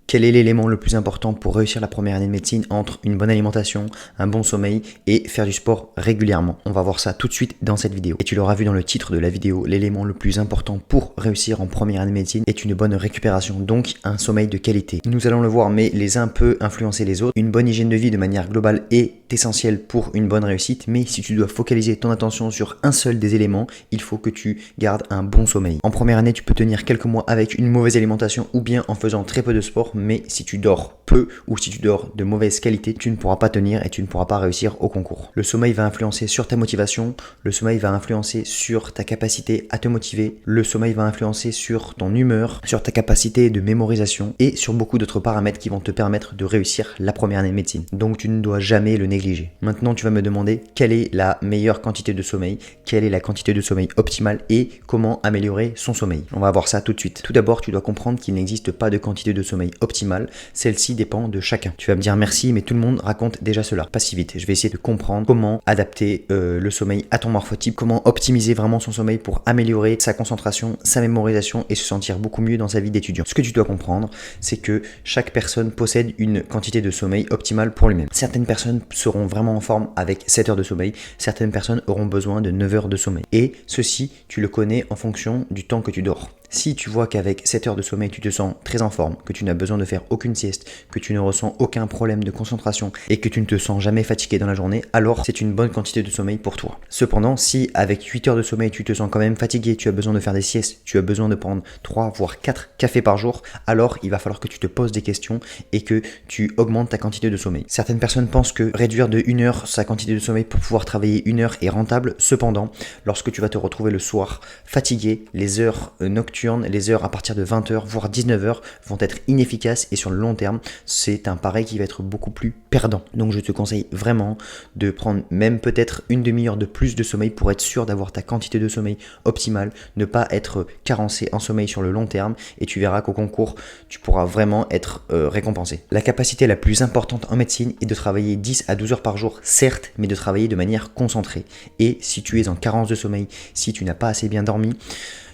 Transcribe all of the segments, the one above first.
Quel est l'élément le plus important pour réussir la première année de médecine entre une bonne alimentation, un bon sommeil et faire du sport régulièrement? On va voir ça tout de suite dans cette vidéo. Et tu l'auras vu dans le titre de la vidéo, l'élément le plus important pour réussir en première année de médecine est une bonne récupération, donc un sommeil de qualité. Nous allons le voir, mais les uns peuvent influencer les autres. Une bonne hygiène de vie de manière globale est essentielle pour une bonne réussite, mais si tu dois focaliser ton attention sur un seul des éléments, il faut que tu gardes un bon sommeil. En première année, tu peux tenir quelques mois avec une mauvaise alimentation ou bien en faisant très peu de sport, mais si tu dors peu ou si tu dors de mauvaise qualité, tu ne pourras pas tenir et tu ne pourras pas réussir au concours. Le sommeil va influencer sur ta motivation, le sommeil va influencer sur ta capacité à te motiver, le sommeil va influencer sur ton humeur, sur ta capacité de mémorisation et sur beaucoup d'autres paramètres qui vont te permettre de réussir la première année de médecine. Donc tu ne dois jamais le négliger. Maintenant, tu vas me demander quelle est la meilleure quantité de sommeil, quelle est la quantité de sommeil optimale et comment améliorer son sommeil. On va voir ça tout de suite. Tout d'abord, tu dois comprendre qu'il n'existe pas de quantité de sommeil optimale, celle-ci dépend de chacun. Tu vas me dire merci, mais tout le monde raconte déjà cela. Pas si vite, je vais essayer de comprendre comment adapter le sommeil à ton morphotype, comment optimiser vraiment son sommeil pour améliorer sa concentration, sa mémorisation et se sentir beaucoup mieux dans sa vie d'étudiant. Ce que tu dois comprendre, c'est que chaque personne possède une quantité de sommeil optimale pour lui-même. Certaines personnes seront vraiment en forme avec 7 heures de sommeil, certaines personnes auront besoin de 9 heures de sommeil. Et ceci, tu le connais en fonction du temps que tu dors. Si tu vois qu'avec 7 heures de sommeil, tu te sens très en forme, que tu n'as besoin de faire aucune sieste, que tu ne ressens aucun problème de concentration et que tu ne te sens jamais fatigué dans la journée, alors c'est une bonne quantité de sommeil pour toi. Cependant, si avec 8 heures de sommeil, tu te sens quand même fatigué, tu as besoin de faire des siestes, tu as besoin de prendre 3 voire 4 cafés par jour, alors il va falloir que tu te poses des questions et que tu augmentes ta quantité de sommeil. Certaines personnes pensent que réduire de 1 heure sa quantité de sommeil pour pouvoir travailler 1 heure est rentable. Cependant, lorsque tu vas te retrouver le soir fatigué, les heures nocturnes, les heures à partir de 20h voire 19h vont être inefficaces et sur le long terme, c'est un pari qui va être beaucoup plus perdant. Donc je te conseille vraiment de prendre même peut-être une demi-heure de plus de sommeil pour être sûr d'avoir ta quantité de sommeil optimale, ne pas être carencé en sommeil sur le long terme et tu verras qu'au concours, tu pourras vraiment être récompensé. La capacité la plus importante en médecine est de travailler 10 à 12 heures par jour, certes, mais de travailler de manière concentrée. Et si tu es en carence de sommeil, si tu n'as pas assez bien dormi,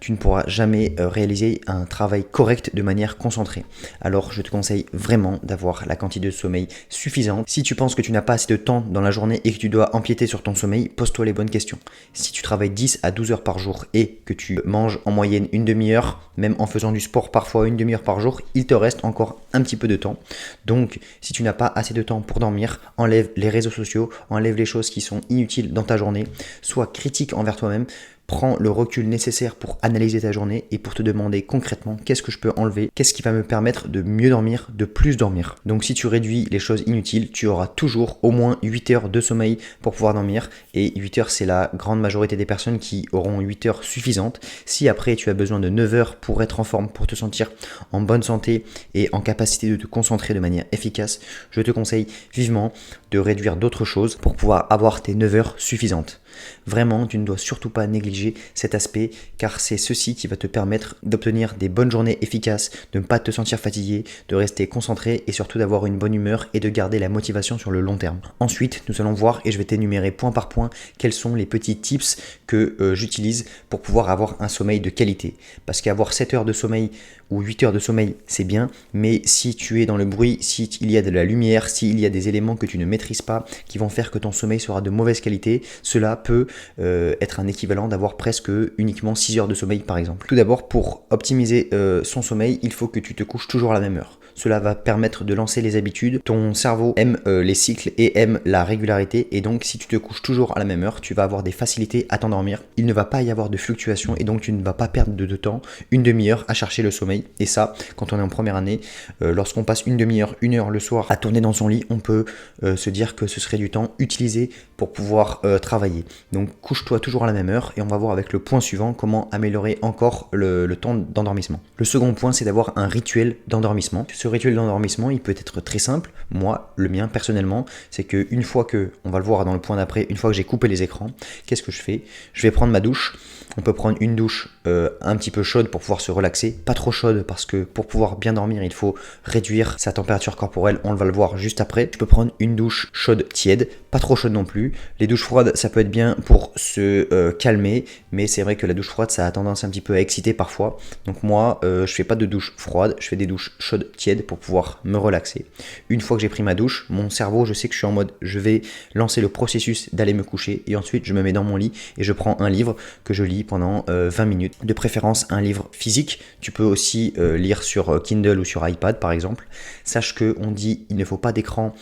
tu ne pourras jamais réaliser un travail correct de manière concentrée. Alors je te conseille vraiment d'avoir la quantité de sommeil suffisante. Si tu penses que tu n'as pas assez de temps dans la journée et que tu dois empiéter sur ton sommeil, pose-toi les bonnes questions. Si tu travailles 10 à 12 heures par jour et que tu manges en moyenne une demi-heure, même en faisant du sport parfois une demi-heure par jour, il te reste encore un petit peu de temps. Donc si tu n'as pas assez de temps pour dormir, enlève les réseaux sociaux, enlève les choses qui sont inutiles dans ta journée, sois critique envers toi-même. Prends le recul nécessaire pour analyser ta journée et pour te demander concrètement qu'est-ce que je peux enlever, qu'est-ce qui va me permettre de mieux dormir, de plus dormir. Donc si tu réduis les choses inutiles, tu auras toujours au moins 8 heures de sommeil pour pouvoir dormir et 8 heures c'est la grande majorité des personnes qui auront 8 heures suffisantes. Si après tu as besoin de 9 heures pour être en forme, pour te sentir en bonne santé et en capacité de te concentrer de manière efficace, je te conseille vivement de réduire d'autres choses pour pouvoir avoir tes 9 heures suffisantes. Vraiment, tu ne dois surtout pas négliger cet aspect car c'est ceci qui va te permettre d'obtenir des bonnes journées efficaces, de ne pas te sentir fatigué, de rester concentré et surtout d'avoir une bonne humeur et de garder la motivation sur le long terme. Ensuite, nous allons voir et je vais t'énumérer point par point quels sont les petits tips que j'utilise pour pouvoir avoir un sommeil de qualité. Parce qu'avoir 7 heures de sommeil ou 8 heures de sommeil, c'est bien, mais si tu es dans le bruit, s'il y a de la lumière, s'il y a des éléments que tu ne maîtrises pas, qui vont faire que ton sommeil sera de mauvaise qualité, cela peut être un équivalent d'avoir presque uniquement 6 heures de sommeil par exemple. Tout d'abord, pour optimiser son sommeil, il faut que tu te couches toujours à la même heure. Cela va permettre de lancer les habitudes. Ton cerveau aime les cycles et aime la régularité. Et donc, si tu te couches toujours à la même heure, tu vas avoir des facilités à t'endormir. Il ne va pas y avoir de fluctuations et donc tu ne vas pas perdre de temps, une demi-heure à chercher le sommeil. Et ça, quand on est en première année, lorsqu'on passe une demi-heure, 1 heure le soir à tourner dans son lit, on peut se dire que ce serait du temps utilisé pour pouvoir travailler. Donc, couche-toi toujours à la même heure et on va voir avec le point suivant comment améliorer encore le temps d'endormissement. Le second point, c'est d'avoir un rituel d'endormissement. Ce rituel d'endormissement, il peut être très simple. Moi, le mien personnellement, c'est qu'une fois que, on va le voir dans le point d'après, une fois que j'ai coupé les écrans, qu'est-ce que je fais? Je vais prendre ma douche. On peut prendre une douche un petit peu chaude pour pouvoir se relaxer, pas trop chaude parce que pour pouvoir bien dormir, il faut réduire sa température corporelle, on va le voir juste après. Tu peux prendre une douche chaude tiède, pas trop chaude non plus. Les douches froides, ça peut être bien pour se calmer, mais c'est vrai que la douche froide, ça a tendance un petit peu à exciter parfois. Donc moi, je fais pas de douche froide, je fais des douches chaudes tièdes tiède pour pouvoir me relaxer. Une fois que j'ai pris ma douche, mon cerveau, je sais que je suis en mode, je vais lancer le processus d'aller me coucher et ensuite je me mets dans mon lit et je prends un livre que je lis pendant 20 minutes. De préférence un livre physique. Tu peux aussi lire sur Kindle ou sur iPad par exemple. Sache qu'on dit il ne faut pas d'écran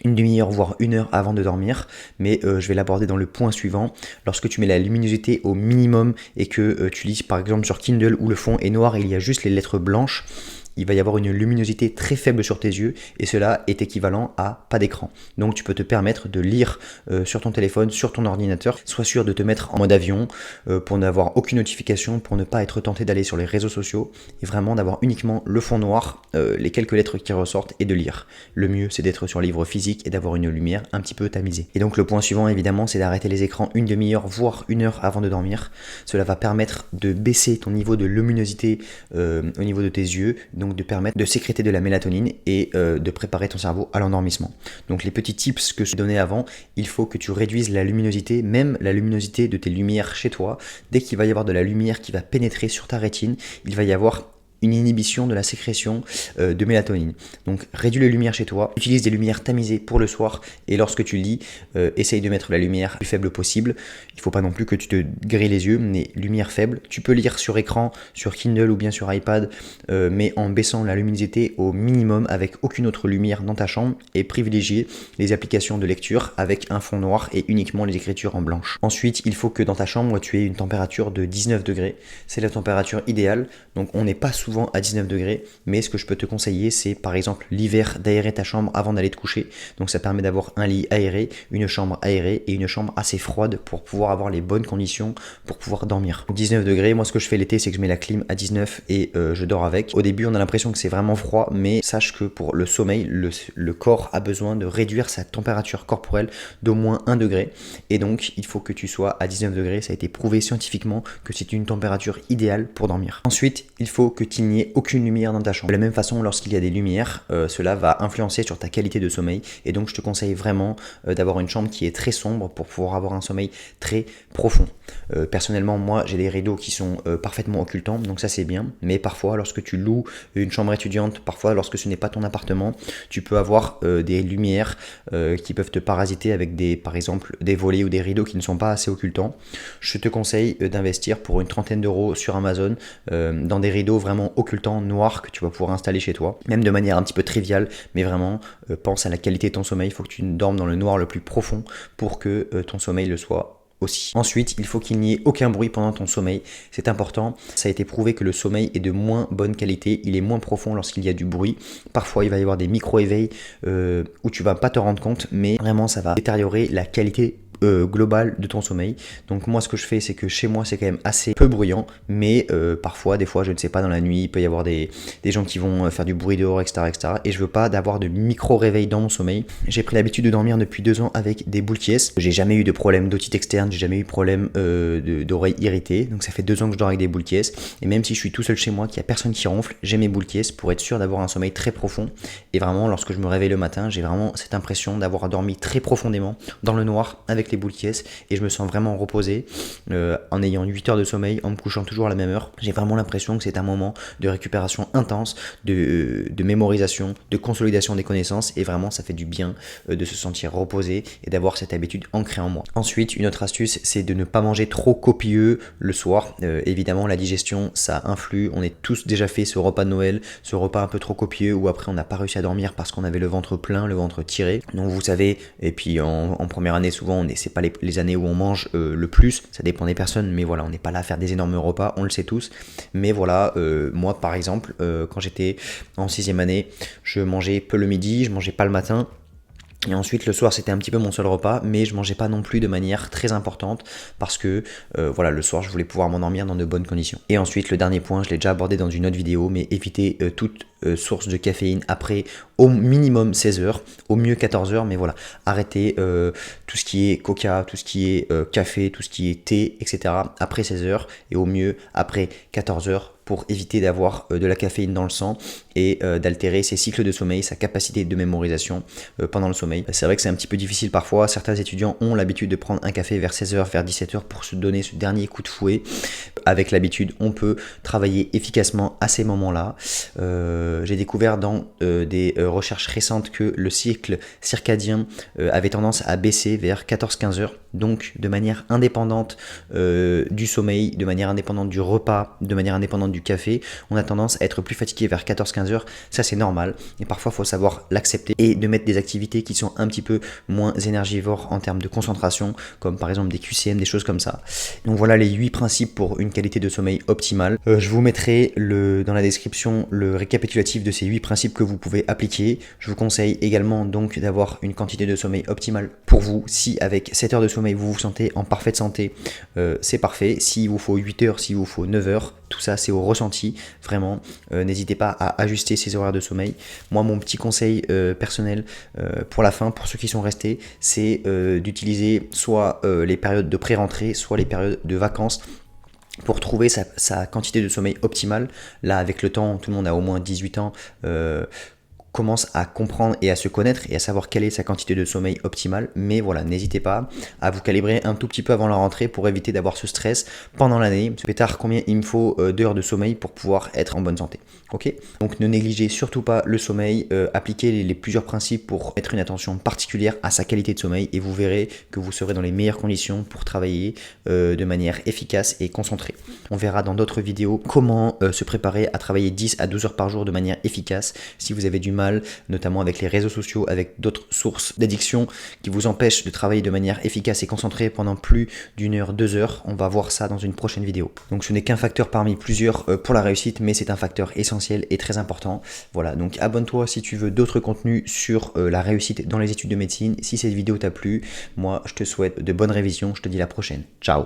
une demi-heure voire 1 heure avant de dormir, mais je vais l'aborder dans le point suivant. Lorsque tu mets la luminosité au minimum et que tu lis par exemple sur Kindle où le fond est noir et il y a juste les lettres blanches, il va y avoir une luminosité très faible sur tes yeux et cela est équivalent à pas d'écran. Donc tu peux te permettre de lire sur ton téléphone, sur ton ordinateur. Sois sûr de te mettre en mode avion pour n'avoir aucune notification, pour ne pas être tenté d'aller sur les réseaux sociaux et vraiment d'avoir uniquement le fond noir, les quelques lettres qui ressortent et de lire. Le mieux c'est d'être sur un livre physique et d'avoir une lumière un petit peu tamisée. Et donc le point suivant évidemment c'est d'arrêter les écrans une demi-heure voire 1 heure avant de dormir. Cela va permettre de baisser ton niveau de luminosité au niveau de tes yeux, donc de permettre de sécréter de la mélatonine et de préparer ton cerveau à l'endormissement. Donc les petits tips que je donnais avant, il faut que tu réduises la luminosité, même la luminosité de tes lumières chez toi. Dès qu'il va y avoir de la lumière qui va pénétrer sur ta rétine, il va y avoir une inhibition de la sécrétion de mélatonine. Donc réduis les lumières chez toi, utilise des lumières tamisées pour le soir et lorsque tu lis, essaye de mettre la lumière le plus faible possible. Il ne faut pas non plus que tu te grilles les yeux, mais lumière faible. Tu peux lire sur écran, sur Kindle ou bien sur iPad, mais en baissant la luminosité au minimum avec aucune autre lumière dans ta chambre et privilégier les applications de lecture avec un fond noir et uniquement les écritures en blanche. Ensuite, il faut que dans ta chambre, tu aies une température de 19 degrés. C'est la température idéale, donc on n'est pas souvent à 19 degrés, mais ce que je peux te conseiller, c'est par exemple l'hiver d'aérer ta chambre avant d'aller te coucher. Donc ça permet d'avoir un lit aéré, une chambre aérée et une chambre assez froide pour pouvoir avoir les bonnes conditions pour pouvoir dormir. 19 degrés, moi ce que je fais l'été, c'est que je mets la clim à 19 et je dors avec. Au début, on a l'impression que c'est vraiment froid, mais sache que pour le sommeil, le corps a besoin de réduire sa température corporelle d'au moins 1 degré. Et donc, il faut que tu sois à 19 degrés. Ça a été prouvé scientifiquement que c'est une température idéale pour dormir. Ensuite, il faut que tu n'y ait aucune lumière dans ta chambre. De la même façon, lorsqu'il y a des lumières, cela va influencer sur ta qualité de sommeil. Et donc, je te conseille vraiment d'avoir une chambre qui est très sombre pour pouvoir avoir un sommeil très profond. Personnellement, moi, j'ai des rideaux qui sont parfaitement occultants, donc ça c'est bien. Mais parfois, lorsque tu loues une chambre étudiante, parfois lorsque ce n'est pas ton appartement, tu peux avoir des lumières qui peuvent te parasiter avec par exemple des volets ou des rideaux qui ne sont pas assez occultants. Je te conseille d'investir pour une trentaine d'euros sur Amazon dans des rideaux vraiment occultants noirs que tu vas pouvoir installer chez toi, même de manière un petit peu triviale, mais vraiment pense à la qualité de ton sommeil. Il faut que tu dormes dans le noir le plus profond pour que ton sommeil le soit aussi. Ensuite, il faut qu'il n'y ait aucun bruit pendant ton sommeil. C'est important. Ça a été prouvé que le sommeil est de moins bonne qualité. Il est moins profond lorsqu'il y a du bruit. Parfois, il va y avoir des micro-éveils où tu vas pas te rendre compte, mais vraiment, ça va détériorer la qualité global de ton sommeil. Donc moi ce que je fais, c'est que chez moi c'est quand même assez peu bruyant, mais parfois, des fois, je ne sais pas, dans la nuit il peut y avoir des gens qui vont faire du bruit dehors, etc., etc. Et je veux pas d'avoir de micro réveil dans mon sommeil. J'ai pris l'habitude de dormir depuis 2 ans avec des boules qui. J'ai jamais eu de problème d'otite externe, j'ai jamais eu de problème d'oreilles irritées. Donc ça fait 2 ans que je dors avec des boules qui. Et même si je suis tout seul chez moi, qu'il y a personne qui ronfle, j'ai mes boules qui pour être sûr d'avoir un sommeil très profond. Et vraiment, lorsque je me réveille le matin, j'ai vraiment cette impression d'avoir dormi très profondément dans le noir avec les boules qui et je me sens vraiment reposé en ayant 8 heures de sommeil, en me couchant toujours à la même heure. J'ai vraiment l'impression que c'est un moment de récupération intense, de mémorisation, de consolidation des connaissances et vraiment ça fait du bien de se sentir reposé et d'avoir cette habitude ancrée en moi. Ensuite, une autre astuce, c'est de ne pas manger trop copieux le soir. Évidemment, la digestion, ça influe. On est tous déjà fait ce repas de Noël, ce repas un peu trop copieux où après on n'a pas réussi à dormir parce qu'on avait le ventre plein, le ventre tiré. Donc vous savez, et puis en première année souvent, c'est pas les années où on mange le plus, ça dépend des personnes, mais voilà, on n'est pas là à faire des énormes repas, on le sait tous. Mais voilà, moi par exemple, quand j'étais en 6e année, je mangeais peu le midi, je mangeais pas le matin. Et ensuite le soir c'était un petit peu mon seul repas, mais je mangeais pas non plus de manière très importante parce que voilà, le soir je voulais pouvoir m'endormir dans de bonnes conditions. Et ensuite le dernier point, je l'ai déjà abordé dans une autre vidéo, mais éviter toute source de caféine après au minimum 16 heures, au mieux 14 heures, mais voilà, arrêtez tout ce qui est coca, tout ce qui est café, tout ce qui est thé, etc. après 16 heures et au mieux après 14 heures. pour éviter d'avoir de la caféine dans le sang et d'altérer ses cycles de sommeil, sa capacité de mémorisation pendant le sommeil. C'est vrai que c'est un petit peu difficile parfois. Certains étudiants ont l'habitude de prendre un café vers 16h, vers 17h pour se donner ce dernier coup de fouet. Avec l'habitude, on peut travailler efficacement à ces moments-là. J'ai découvert dans des recherches récentes que le cycle circadien avait tendance à baisser vers 14-15 heures, donc de manière indépendante du sommeil, de manière indépendante du repas, de manière indépendante du café. On a tendance à être plus fatigué vers 14-15 heures, ça c'est normal, et parfois il faut savoir l'accepter et de mettre des activités qui sont un petit peu moins énergivores en termes de concentration, comme par exemple des QCM, des choses comme ça. Donc voilà les 8 principes pour une qualité de sommeil optimale. Je vous mettrai dans la description le récapitulatif de ces 8 principes que vous pouvez appliquer. Je vous conseille également donc d'avoir une quantité de sommeil optimale pour vous. Si avec 7 heures de sommeil vous vous sentez en parfaite santé, c'est parfait. S'il vous faut 8 heures, s'il vous faut 9 heures, tout ça c'est au ressenti, vraiment. N'hésitez pas à ajuster ces horaires de sommeil. Moi mon petit conseil personnel pour la fin, pour ceux qui sont restés, c'est d'utiliser soit les périodes de pré-rentrée, soit les périodes de vacances pour trouver sa quantité de sommeil optimale. Là avec le temps, tout le monde a au moins 18 ans, commence à comprendre et à se connaître et à savoir quelle est sa quantité de sommeil optimale. Mais voilà, n'hésitez pas à vous calibrer un tout petit peu avant la rentrée pour éviter d'avoir ce stress pendant l'année. Pétard, combien il me faut d'heures de sommeil pour pouvoir être en bonne santé. Ok. Donc ne négligez surtout pas le sommeil, appliquez les plusieurs principes pour mettre une attention particulière à sa qualité de sommeil et vous verrez que vous serez dans les meilleures conditions pour travailler de manière efficace et concentrée. On verra dans d'autres vidéos comment se préparer à travailler 10 à 12 heures par jour de manière efficace. Si vous avez du mal, notamment avec les réseaux sociaux, avec d'autres sources d'addiction qui vous empêchent de travailler de manière efficace et concentrée pendant plus d'une heure, 2 heures. On va voir ça dans une prochaine vidéo. Donc ce n'est qu'un facteur parmi plusieurs pour la réussite, mais c'est un facteur essentiel et très important. Voilà, donc abonne-toi si tu veux d'autres contenus sur la réussite dans les études de médecine. Si cette vidéo t'a plu, moi je te souhaite de bonnes révisions. Je te dis à la prochaine. Ciao.